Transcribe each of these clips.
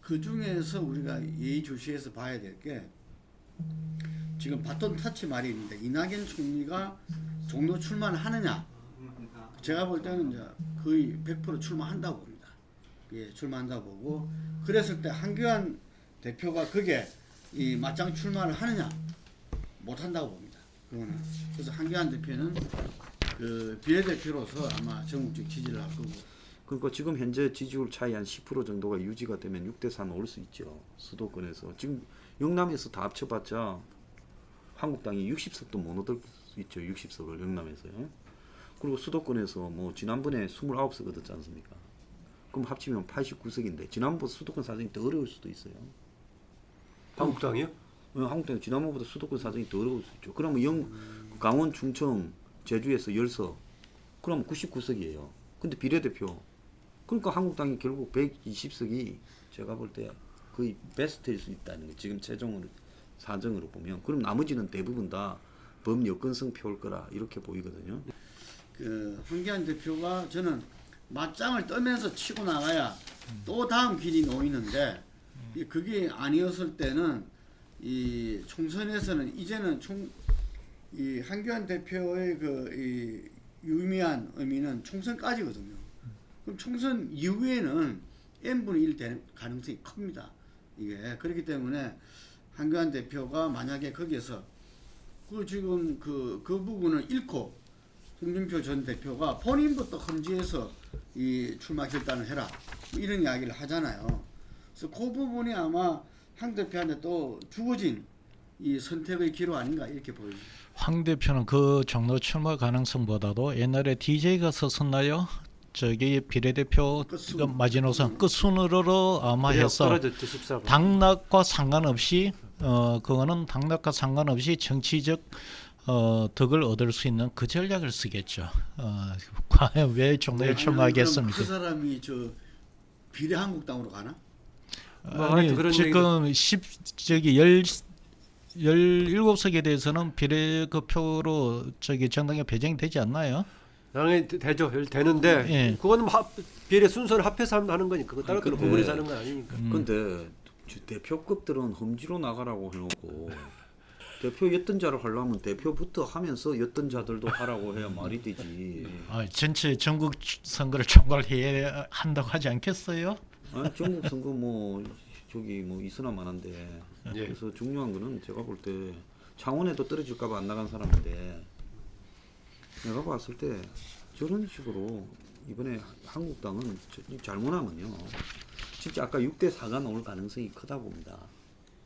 그 중에서 우리가 예의주시해서 봐야 될 게 지금 바톤 터치 말이 있는데 이낙연 총리가 종로 출마하느냐? 제가 볼 때는 이제 거의 100% 출마한다고 봅니다. 예, 출마한다고 보고 그랬을 때 한교안 대표가 그게 이 맞짱 출마를 하느냐? 못한다고 봅니다. 그거는. 그래서 한교안 대표는 그 비례대표로서 아마 전국적 지지를 할 거고. 그러니까 지금 현재 지지율 차이 한 10% 정도가 유지가 되면 6대4 나올 수 있죠. 수도권에서. 지금 영남에서 다 합쳐봤자 한국당이 60석도 못 얻을 수 있죠. 60석을 영남에서요. 그리고 수도권에서 뭐 지난번에 29석 얻었지 않습니까? 그럼 합치면 89석인데 지난번 수도권 사정이 더 어려울 수도 있어요. 한국당이요? 한국당이 지난번보다 수도권 사정이 더 어려울 수 있죠. 그러면 강원, 충청, 제주에서 10석, 그럼 99석이에요. 근데 비례대표, 그러니까 한국당이 결국 120석이 제가 볼 때 거의 베스트일 수 있다는 거예요. 지금 최종으로 사정으로 보면. 그럼 나머지는 대부분 다 범여건성 표일 거라 이렇게 보이거든요. 그 한기안 대표가 저는 맞짱을 뜨면서 치고 나가야 또 다음 길이 놓이는데 그게 아니었을 때는 이 총선에서는 이제는 이 한기안 대표의 그 이 유의미한 의미는 총선까지거든요. 그럼 총선 이후에는 n분의 1 되는 가능성이 큽니다. 이게 그렇기 때문에 한기안 대표가 만약에 거기에서 그 지금 그 부분을 잃고 홍준표 전 대표가 본인부터 험지에서 이 출마 결단을 해라 뭐 이런 이야기를 하잖아요. 그래서 그 부분이 아마 황 대표한테 또 주어진 이 선택의 기로 아닌가 이렇게 보입니다. 황 대표는 그 종로 출마 가능성보다도 옛날에 DJ가 썼었나요? 저기 비례대표 끝순. 마지노선 끝순으로 아마 해서 떨어졌죠, 14번. 당락과 상관없이 그거는 당락과 상관없이 정치적 덕을 얻을 수 있는 그 전략을 쓰겠죠. 과연 왜 종로에 출마하겠습니까? 그 사람이 저 비례한국당으로 가나? 아니 그런 지금 17석에 대해서는 비례 그 표로 저기 정당에 배정이 되지 않나요? 당연히 되죠. 되는데 예. 그거는 비례 순서를 합해서 하는 거니까 그거 따로 근데- 구분해서 하는 건 아니니까. 근데 대표급들은 험지로 나가라고 해놓고 대표였던 자를 하려면 대표부터 하면서 였던 자들도 하라고 해야 말이 되지. 전체 전국 선거를 총괄해야 한다고 하지 않겠어요? 아니, 전국 선거 뭐 저기 뭐 있으나 마나인데. 예. 그래서 중요한 거는 제가 볼 때 창원에도 떨어질까봐 안 나간 사람인데 내가 봤을 때 저런 식으로 이번에 한국당은 잘못하면요 진짜 아까 6대4가 나올 가능성이 크다고 봅니다.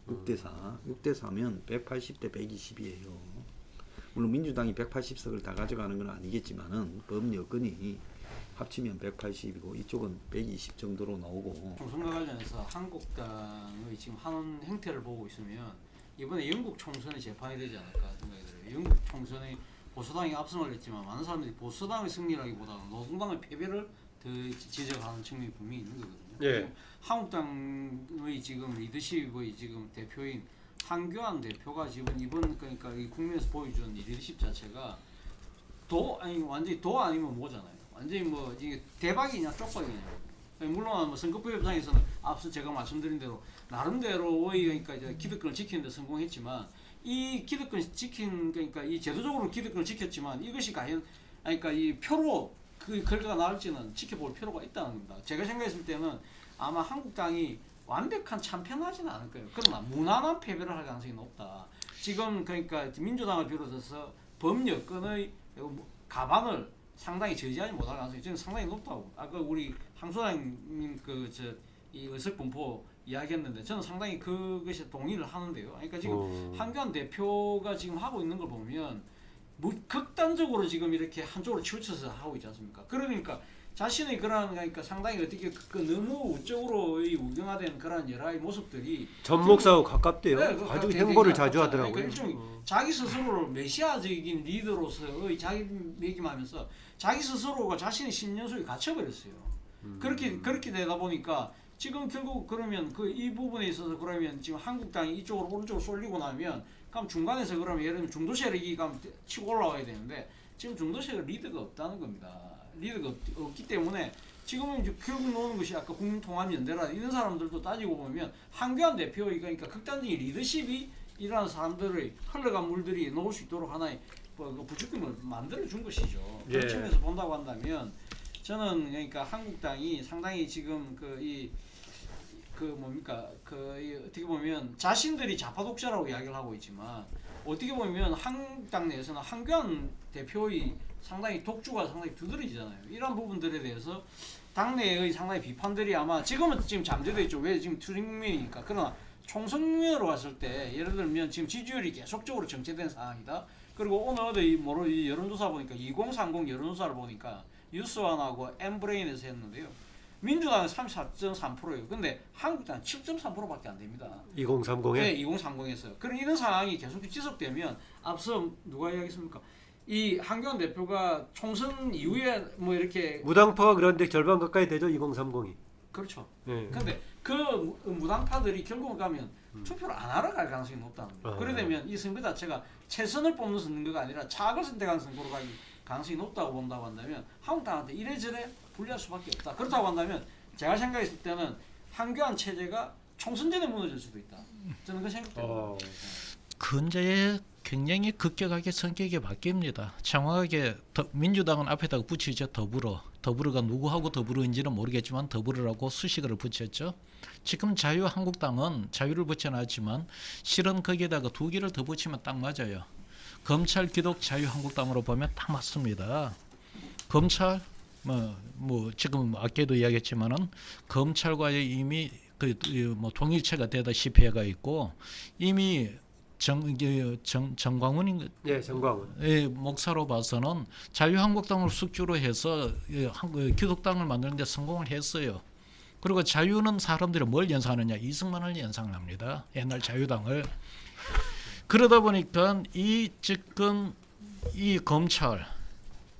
6대4. 6대4면 180대 120이에요. 물론 민주당이 180석을 다 가져가는 건 아니겠지만은 범여건이 합치면 180이고 이쪽은 120 정도로 나오고. 총선과 관련해서 한국당의 지금 하는 행태를 보고 있으면 이번에 영국 총선이 재판이 되지 않을까 생각이 들어요. 영국 총선이 보수당이 압승을 했지만 많은 사람들이 보수당의 승리라기보다는 노동당의 패배를 더 지적하는 측면이 분명히 있는 거거든요. 예. 지금 한국당의 지금 리더십의 지금 대표인 한교안 대표가 지금 이번 그러니까 이 국민에서 보여준 이 리더십 자체가 완전히 도 아니면 뭐잖아요. 완전히 뭐 이게 대박이냐 쪽박이냐. 물론 뭐 선거법 입장에서는 앞서 제가 말씀드린 대로 나름대로의 그러니까 이제 기득권을 지키는 데 성공했지만 이 기득권 그러니까 이 제도적으로 기득권을 지켰지만 이것이 과연 그러니까 이 표로 그 결과가 나올지는 지켜볼 필요가 있다는 겁니다. 제가 생각했을 때는 아마 한국당이 완벽한 참패는 하지는 않을 거예요. 그러나 무난한 패배를 할 가능성이 높다. 지금 그러니까 민주당을 비롯해서 범여권의 가반을 상당히 저지하지 못할 가능성이 저는 상당히 높다고. 아까 우리 항소장님 이 의석 분포 이야기했는데 저는 상당히 그것에 동의를 하는데요. 그러니까 지금 한교안 대표가 지금 하고 있는 걸 보면 극단적으로 지금 이렇게 한쪽으로 치우쳐서 하고 있지 않습니까? 그러니까 자신의 그런 그러니까 상당히 어떻게 너무 우적으로 우경화된 그런 여러 가지 모습들이 전목사하고 가깝대요. 네, 아주 굉장히 행보를 가깝잖아요. 자주 하더라고요. 그러니까 일종의 자기 스스로를 메시아적인 리더로서의 자기 매김하면서 자기 스스로가 자신의 신념 속에 갇혀버렸어요. 그렇게 되다 보니까 지금 결국 그러면 이 부분에 있어서 그러면 지금 한국당이 이쪽으로 오른쪽으로 쏠리고 나면 그럼 중간에서 그러면 예를 들면 중도 세력이 치고 올라와야 되는데 지금 중도 세력 리더가 없다는 겁니다. 리더가 없기 때문에 지금은 이제 결국 나오는 것이 아까 국민통합연대라 이런 사람들도 따지고 보면 한교안 대표의 그러니까 극단적인 리더십이 이러한 사람들의 흘러간 물들이 놓을 수 있도록 하나의 그 부추김을 만들어 준 것이죠. 예. 그런 측면에서 본다고 한다면 저는 그러니까 한국당이 상당히 지금 어떻게 보면 자신들이 좌파 독자라고 이야기를 하고 있지만 어떻게 보면 한국당 내에서는 한교안 대표의 상당히 독주가 상당히 두드러지잖아요. 이런 부분들에 대해서 당내의 상당히 비판들이 아마 지금은 지금 잠재되어 있죠. 왜 지금 투쟁민이니까. 그러나 총선으로 갔을 때 예를 들면 지금 지지율이 계속적으로 정체된 상황이다. 그리고 오늘 어디 이 여론조사 보니까 2030 여론조사를 보니까 뉴스원하고 엠브레인에서 했는데요. 민주당은 34.3%예요. 근데 한국당은 7.3%밖에 안 됩니다. 2030에 네, 2030에서. 그런 이런 상황이 계속 지속되면 앞서 누가 이야기했습니까? 이 한교안 대표가 총선 이후에 뭐 이렇게 무당파가 그런데 절반 가까이 되죠 2030이. 그렇죠. 예. 근데 그 무당파들이 결국은 가면 투표를 안 하러 갈 가능성이 높다는 거예요. 아. 그래 되면 이 선거 자체가 최선을 뽑는 선거가 아니라 차악을 선택하는 선거로 갈 가능성이 높다고 본다고 한다면 한국당한테 이래저래 불리할 수밖에 없다. 그렇다고 한다면 제가 생각했을 때는 한교안 체제가 총선 전에 무너질 수도 있다. 저는 그 생각돼요. 근제에 굉장히 급격하게 성격이 바뀝니다. 정확하게 민주당은 앞에다가 붙이죠. 더불어가 누구하고 더불어인지는 모르겠지만 더불어라고 수식어를 붙였죠. 지금 자유한국당은 자유를 붙여놨지만 실은 거기에다가 두 개를 더 붙이면 딱 맞아요. 검찰, 기독, 자유한국당으로 보면 딱 맞습니다. 검찰 뭐 지금 아까도 이야기했지만은 검찰과의 이미 동일체가 되다시피 해가 있고 이미 정광훈 예, 정광훈. 목사로 봐서는 자유한국당을 숙주로 해서 기독당을 만드는데 성공을 했어요. 그리고 자유는 사람들이 뭘 연상하느냐? 이승만을 연상합니다. 옛날 자유당을. 그러다 보니까 지금 이 검찰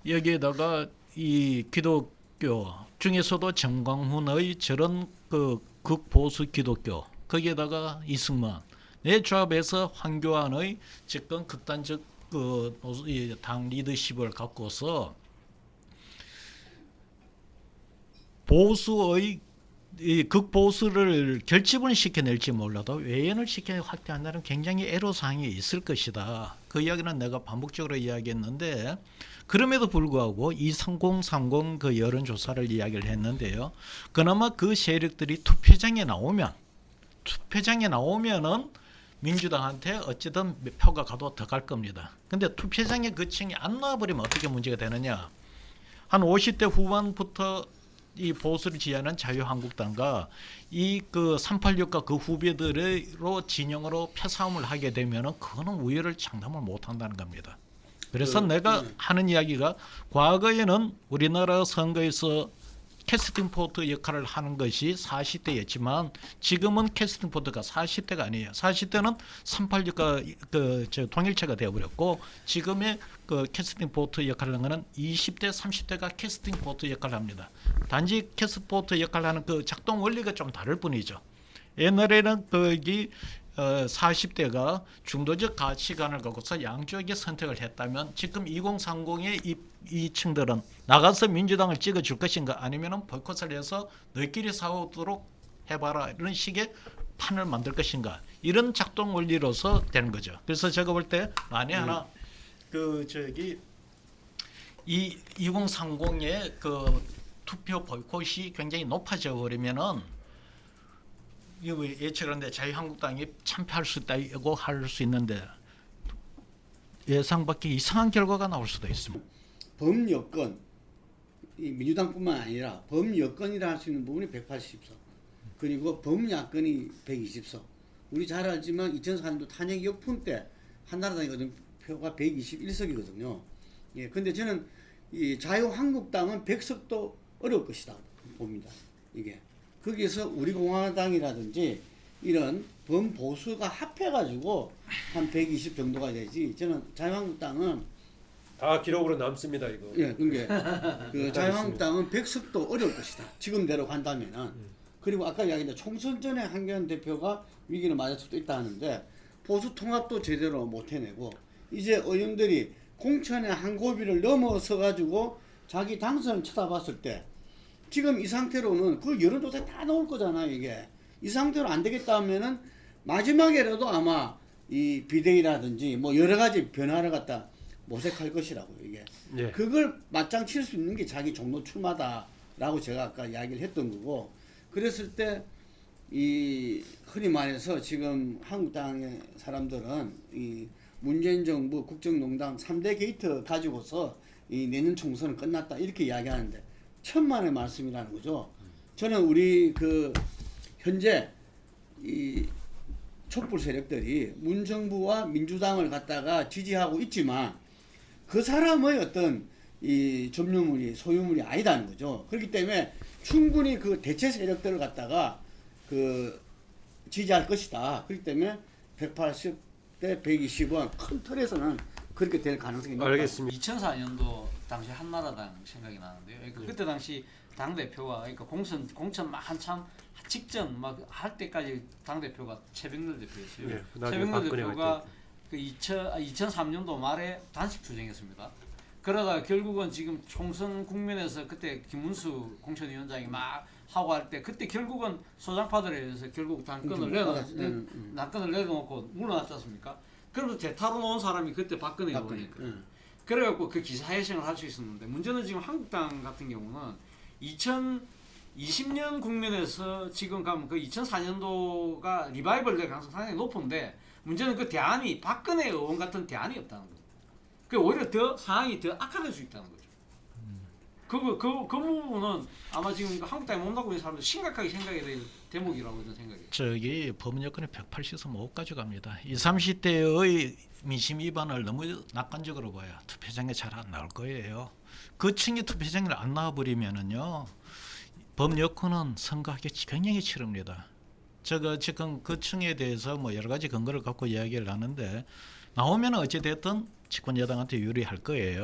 여기에다가 이 기독교 중에서도 정광훈의 저런 극보수 기독교 거기에다가 이승만 내 조합에서 황교안의 집권 극단적 당 리더십을 갖고서 보수의 이 극보수를 결집을 시켜낼지 몰라도 외연을 시켜 확대한다는 굉장히 애로사항이 있을 것이다. 그 이야기는 내가 반복적으로 이야기했는데 그럼에도 불구하고 2030 그 여론조사를 이야기를 했는데요. 그나마 그 세력들이 투표장에 나오면은 민주당한테 어쨌든 표가 가도 더 갈 겁니다. 근데 투표장에 그 층이 안 나와버리면 어떻게 문제가 되느냐. 한 50대 후반부터 이 보수를 지지하는 자유한국당과 이 386과 그 후배들로 진영으로 표싸움을 하게 되면은 그거는 우열을 장담을 못 한다는 겁니다. 그래서 내가 하는 이야기가 과거에는 우리나라 선거에서 캐스팅 포트 역할을 하는 것이 40대였지만 지금은 캐스팅 포트가 40대가 아니에요. 40대는 386과 통일체가 되어버렸고 지금의 캐스팅 포트 역할을 하는 것은 20대, 30대가 캐스팅 포트 역할을 합니다. 단지 캐스팅 포트 역할을 하는 그 작동 원리가 좀 다를 뿐이죠. 옛날에는 40대가 중도적 가치관을 갖고서 양쪽에 선택을 했다면 지금 2030의 이 층들은 나가서 민주당을 찍어줄 것인가 아니면 보이콧을 해서 너희끼리 싸우도록 해봐라 이런 식의 판을 만들 것인가 이런 작동 원리로서 되는 거죠. 그래서 제가 볼 때 만에 하나 이 2030의 투표 보이콧이 굉장히 높아져 버리면은 예측하는데 자유한국당이 참패할 수 있다고 할 수 있는데 예상 밖의 이상한 결과가 나올 수도 있습니다. 범여권, 이 민주당뿐만 아니라 범여권이라 할 수 있는 부분이 180석, 그리고 범야권이 120석. 우리 잘 알지만 2004년도 탄핵 역풍 때 한나라당이거든 표가 121석이거든요. 예, 근데 저는 이 자유한국당은 100석도 어려울 것이다 봅니다. 이게. 거기에서 우리공화당이라든지 이런 범보수가 합해가지고 한 120 정도가 되지. 저는 자유한국당은 다 기록으로 남습니다 이거. 예, 그게 자유한국당은 100석도 어려울 것이다. 지금대로 간다면은. 그리고 아까 이야기했는데 총선 전에 한교안 대표가 위기를 맞을 수도 있다 하는데 보수 통합도 제대로 못 해내고 이제 의원들이 공천의 한 고비를 넘어서 가지고 자기 당선을 쳐다봤을 때 지금 이 상태로는 그 여론조사에 다 나올 거잖아요. 이게 이 상태로 안 되겠다 하면은 마지막에라도 아마 이 비대위라든지 뭐 여러 가지 변화를 갖다 모색할 것이라고요. 이게 예. 그걸 맞짱 칠 수 있는 게 자기 종로 출마다라고 제가 아까 이야기를 했던 거고, 그랬을 때 이 흔히 말해서 지금 한국당의 사람들은 이 문재인 정부 국정농단 3대 게이트 가지고서 이 내년 총선은 끝났다 이렇게 이야기하는데 천만의 말씀이라는 거죠. 저는 우리 그 현재 이 촛불 세력들이 문정부와 민주당을 갖다가 지지하고 있지만 그 사람의 어떤 이 점유물이 소유물이 아니다는 거죠. 그렇기 때문에 충분히 그 대체 세력들을 갖다가 그 지지할 것이다. 그렇기 때문에 180대 120은 큰 틀에서는 그렇게 될 가능성이 높다. 알겠습니다. 2004년도 당시 한나라당 생각이 나는데요. 그러니까 그때 당시 당 대표가 그러니까 공천 막 한참 직전 막 할 때까지 당 대표가 최백렬 대표였어요. 예, 나중에 최백렬 박근혜가 대표가 그 2003년도 말에 단식 투쟁했습니다. 그러다 결국은 지금 총선 국면에서 그때 김문수 공천위원장이 막 하고 할 때 그때 결국은 소장파들에 의해서 결국 당권을 내려놓고 물러났지 않습니까? 그러면서 대타로 놓은 사람이 그때 박근혜 의원이니까. 그래갖고 그 기사회생을 할 수 있었는데 문제는 지금 한국당 같은 경우는 2020년 국면에서 지금 가면 그 2004년도가 리바이벌 될 가능성이 상당히 높은데 문제는 그 대안이 박근혜 의원 같은 대안이 없다는 거죠. 그 오히려 더 상황이 더 악화될 수 있다는 거죠. 그 부분은 아마 지금 한국당에 몸담고 있는 사람들 심각하게 생각해야 될 대목이라고 저는 생각해요. 저기 법원 여건에 180에서 못 가져갑니다. 20, 30대의 민심 위반을 너무 낙관적으로 봐요. 투표장에 잘 안 나올 거예요. 그 층이 투표장에 안 나와버리면은요, 법 여건은 선거하기 굉장히 치릅니다. 제가 지금 그 층에 대해서 뭐 여러 가지 근거를 갖고 이야기를 하는데 나오면 어찌 됐든 집권 여당한테 유리할 거예요.